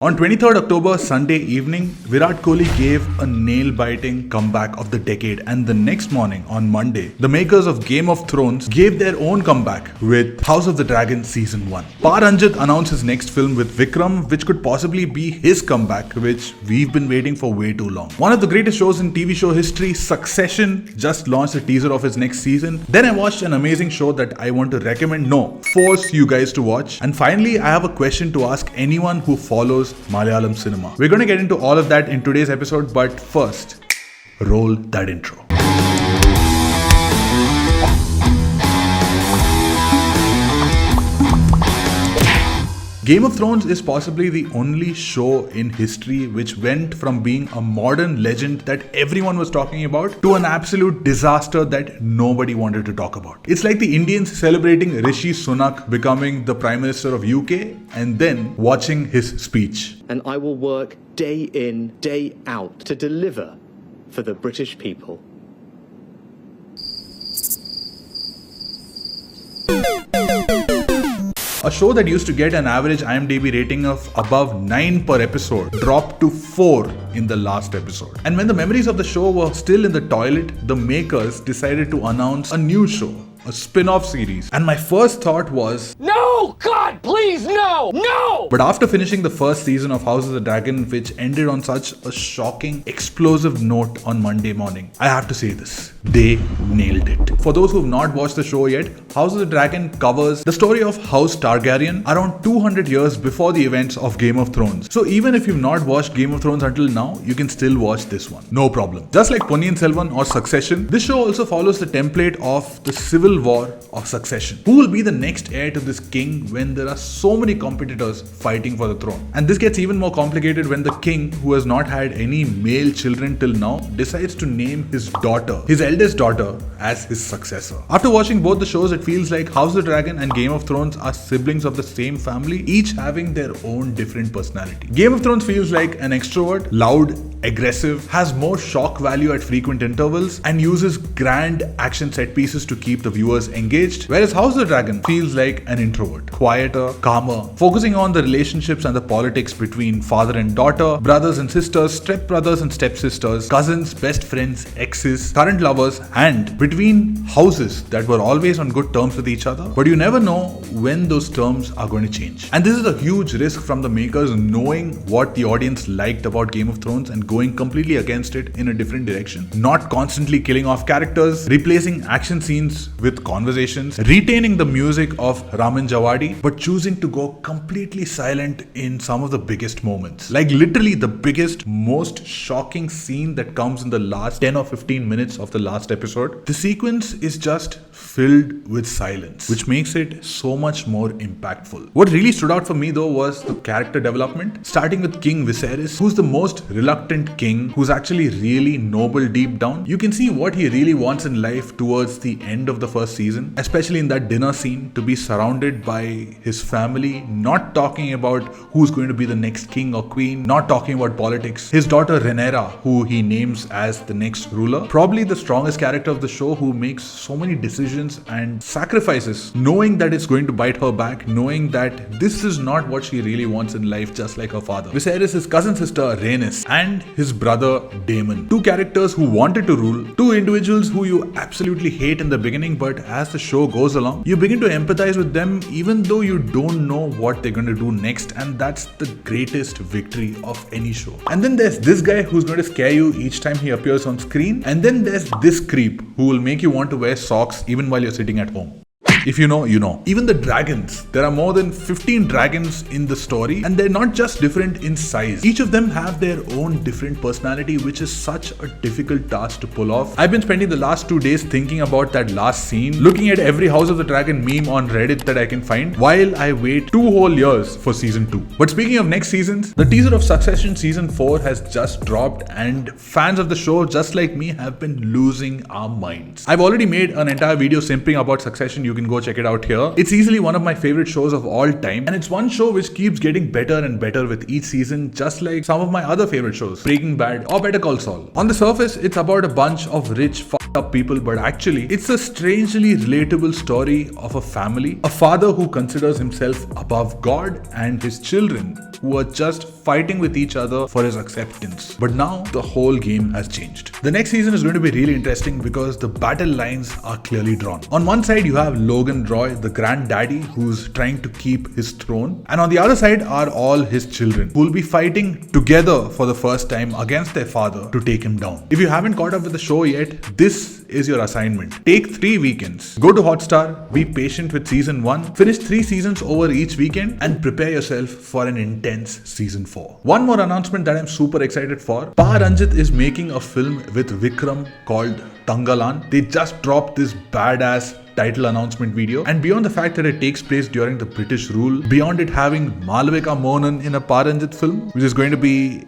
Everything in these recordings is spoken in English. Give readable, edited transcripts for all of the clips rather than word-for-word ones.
On 23rd October, Sunday evening, Virat Kohli gave a nail-biting comeback of the decade, and the next morning, on Monday, the makers of Game of Thrones gave their own comeback with House of the Dragon Season 1. Ranjith announced his next film with Vikram, which could possibly be his comeback, which we've been waiting for way too long. One of the greatest shows in TV show history, Succession, just launched a teaser of his next season. Then I watched an amazing show that I want to force you guys to watch. And finally, I have a question to ask anyone who follows Malayalam cinema. We're going to get into all of that in today's episode, but first, roll that intro. Game of Thrones is possibly the only show in history which went from being a modern legend that everyone was talking about to an absolute disaster that nobody wanted to talk about. It's like the Indians celebrating Rishi Sunak becoming the Prime Minister of UK and then watching his speech. And I will work day in, day out to deliver for the British people. A show that used to get an average IMDb rating of above 9 per episode dropped to 4 in the last episode. And when the memories of the show were still in the toilet, the makers decided to announce a new show, a spin-off series. And my first thought was, no! God, please, no! No! But after finishing the first season of House of the Dragon, which ended on such a shocking, explosive note on Monday morning, I have to say this. They nailed it. For those who have not watched the show yet, House of the Dragon covers the story of House Targaryen around 200 years before the events of Game of Thrones. So even if you've not watched Game of Thrones until now, you can still watch this one. No problem. Just like Ponniyin Selvan or Succession, this show also follows the template of the Civil War of Succession. Who will be the next heir to this king when there are so many competitors fighting for the throne? And this gets even more complicated when the king, who has not had any male children till now, decides to name his daughter, his eldest daughter, as his successor. After watching both the shows, it feels like House of the Dragon and Game of Thrones are siblings of the same family, each having their own different personality. Game of Thrones feels like an extrovert, loud, aggressive, has more shock value at frequent intervals, and uses grand action set pieces to keep the viewers engaged, whereas House of the Dragon feels like an introvert, quieter, calmer, focusing on the relationships and the politics between father and daughter, brothers and sisters, stepbrothers and stepsisters, cousins, best friends, exes, current lovers, and between houses that were always on good terms with each other, but you never know when those terms are going to change. And this is a huge risk from the makers, knowing what the audience liked about Game of Thrones and going completely against it in a different direction. Not constantly killing off characters, replacing action scenes with conversations, retaining the music of Raman Javadi, but choosing to go completely silent in some of the biggest moments. Like literally the biggest, most shocking scene that comes in the last 10 or 15 minutes of the last episode. The sequence is just filled with silence, which makes it so much more impactful. What really stood out for me though was the character development, starting with King Viserys, who's the most reluctant king, who's actually really noble deep down. You can see what he really wants in life towards the end of the first season, especially in that dinner scene, to be surrounded by his family, not talking about who's going to be the next king or queen, not talking about politics. His daughter Rhaenyra, who he names as the next ruler, probably the strongest character of the show, who makes so many decisions and sacrifices, knowing that it's going to bite her back, knowing that this is not what she really wants in life, just like her father. Viserys' his cousin sister Rhaenys and his brother Daemon. Two characters who wanted to rule, two individuals who you absolutely hate in the beginning, but as the show goes along, you begin to empathize with them even though you don't know what they're going to do next, and that's the greatest victory of any show. And then there's this guy who's going to scare you each time he appears on screen, and then there's this creep who will make you want to wear socks even while you're sitting at home. If you know, you know. Even the dragons. There are more than 15 dragons in the story, and they're not just different in size. Each of them have their own different personality, which is such a difficult task to pull off. I've been spending the last 2 days thinking about that last scene, looking at every House of the Dragon meme on Reddit that I can find, while I wait 2 whole years for season 2. But speaking of next seasons, the teaser of Succession season 4 has just dropped, and fans of the show, just like me, have been losing our minds. I've already made an entire video simping about Succession. You can go check it out here. It's easily one of my favorite shows of all time, and it's one show which keeps getting better and better with each season, just like some of my other favorite shows, Breaking Bad or Better Call Saul. On the surface, it's about a bunch of rich up people, but actually it's a strangely relatable story of a family, a father who considers himself above God, and his children who are just fighting with each other for his acceptance. But now the whole game has changed. The next season is going to be really interesting because the battle lines are clearly drawn. On one side you have Logan Roy, the granddaddy who's trying to keep his throne, and on the other side are all his children who will be fighting together for the first time against their father to take him down. If you haven't caught up with the show yet, this is your assignment. Take 3 weekends. Go to Hotstar, be patient with season 1, finish 3 seasons over each weekend, and prepare yourself for an intense season 4. One more announcement that I'm super excited for. Pa Ranjith is making a film with Vikram called Thangalaan. They just dropped this badass title announcement video, and beyond the fact that it takes place during the British rule, beyond it having Malvika Mohan in a Pa Ranjith film, which is going to be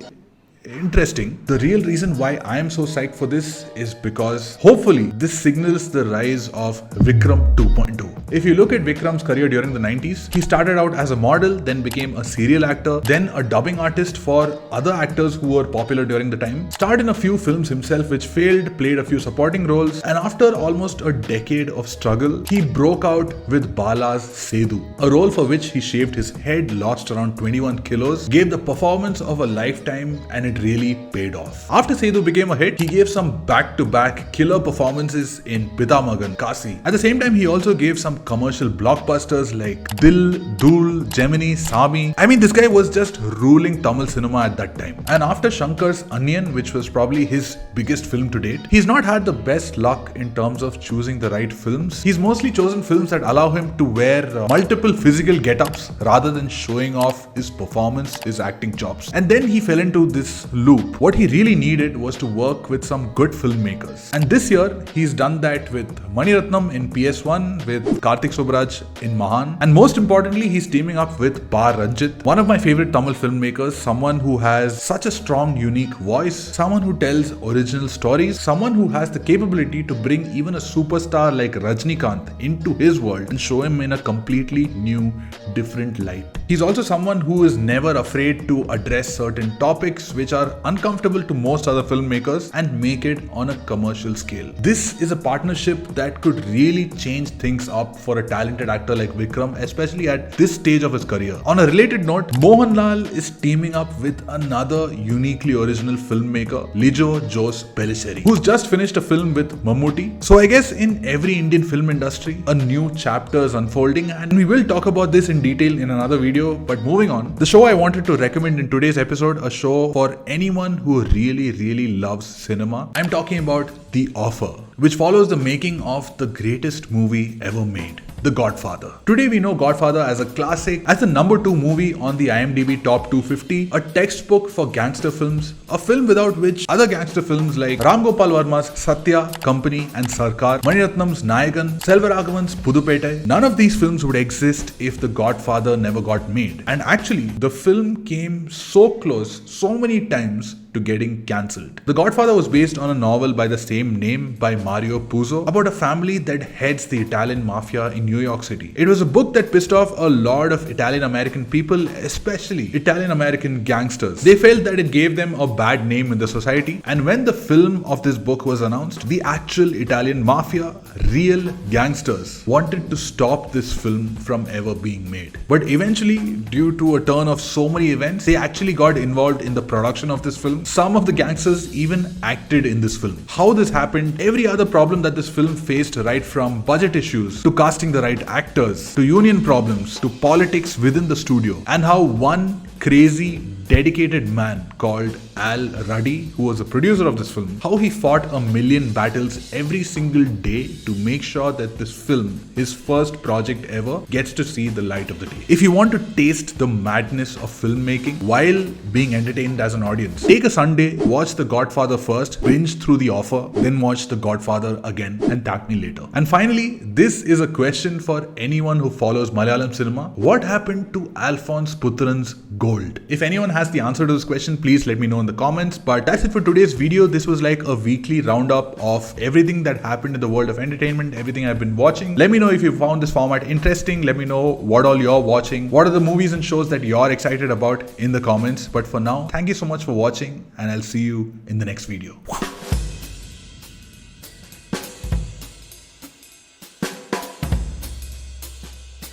interesting, the real reason why I am so psyched for this is because hopefully this signals the rise of Vikram 2.0. If you look at Vikram's career during the 90s, he started out as a model, then became a serial actor, then a dubbing artist for other actors who were popular during the time, starred in a few films himself which failed, played a few supporting roles, and after almost a decade of struggle, he broke out with Bala's Sethu, a role for which he shaved his head, lost around 21 kilos, gave the performance of a lifetime, and it really paid off. After Sethu became a hit, he gave some back-to-back killer performances in Pitamagan, Kasi. At the same time, he also gave some commercial blockbusters like Dil, Dhool, Gemini, Sami. I mean, this guy was just ruling Tamil cinema at that time. And after Shankar's Onion, which was probably his biggest film to date, he's not had the best luck in terms of choosing the right films. He's mostly chosen films that allow him to wear multiple physical get-ups rather than showing off his performance, his acting chops. And then he fell into this loop. What he really needed was to work with some good filmmakers. And this year, he's done that with Mani Ratnam in PS1, with Karthik Subraj in Mahan, and most importantly, he's teaming up with Pa Ranjith, one of my favorite Tamil filmmakers, someone who has such a strong, unique voice, someone who tells original stories, someone who has the capability to bring even a superstar like Rajnikant into his world and show him in a completely new, different light. He's also someone who is never afraid to address certain topics which are uncomfortable to most other filmmakers and make it on a commercial scale. This is a partnership that could really change things up for a talented actor like Vikram, especially at this stage of his career. On a related note, Mohanlal is teaming up with another uniquely original filmmaker, Lijo Jose Pellicerri, who's just finished a film with Mammootty. So I guess in every Indian film industry, a new chapter is unfolding, and we will talk about this in detail in another video. But moving on, the show I wanted to recommend in today's episode, a show for anyone who really loves cinema. I'm talking about The Offer, which follows the making of the greatest movie ever made, The Godfather. Today we know Godfather as a classic, as the #2 movie on the IMDb Top 250, a textbook for gangster films, a film without which other gangster films like Ram Gopal Varma's Satya, Company and Sarkar, Mani Ratnam's Nayagan, Selvaraghavan's Pudupettai, none of these films would exist if The Godfather never got made. And actually, the film came so close so many times to getting cancelled. The Godfather was based on a novel by the same name by Mario Puzo about a family that heads the Italian mafia in New York City. It was a book that pissed off a lot of Italian American people, especially Italian American gangsters. They felt that it gave them a bad name in the society, and when the film of this book was announced, the actual Italian mafia, real gangsters, wanted to stop this film from ever being made. But eventually, due to a turn of so many events, they actually got involved in the production of this film. Some of the gangsters even acted in this film. How this happened, every other problem that this film faced, right from budget issues to casting the right actors, to union problems, to politics within the studio, and how one crazy, dedicated man called Al Ruddy, who was a producer of this film, how he fought a million battles every single day to make sure that this film, his first project ever, gets to see the light of the day. If you want to taste the madness of filmmaking while being entertained as an audience, take a Sunday, watch The Godfather first, binge through The Offer, then watch The Godfather again and tag me later. And finally, this is a question for anyone who follows Malayalam cinema. What happened to Alphonse Puthren's gold? If anyone has the answer to this question, please let me know in the comments. But that's it for today's video. This was like a weekly roundup of everything that happened in the world of entertainment, everything I've been watching. Let me know if you found this format interesting. Let me know what all you're watching. What are the movies and shows that you're excited about in the comments. But for now, thank you so much for watching, and I'll see you in the next video.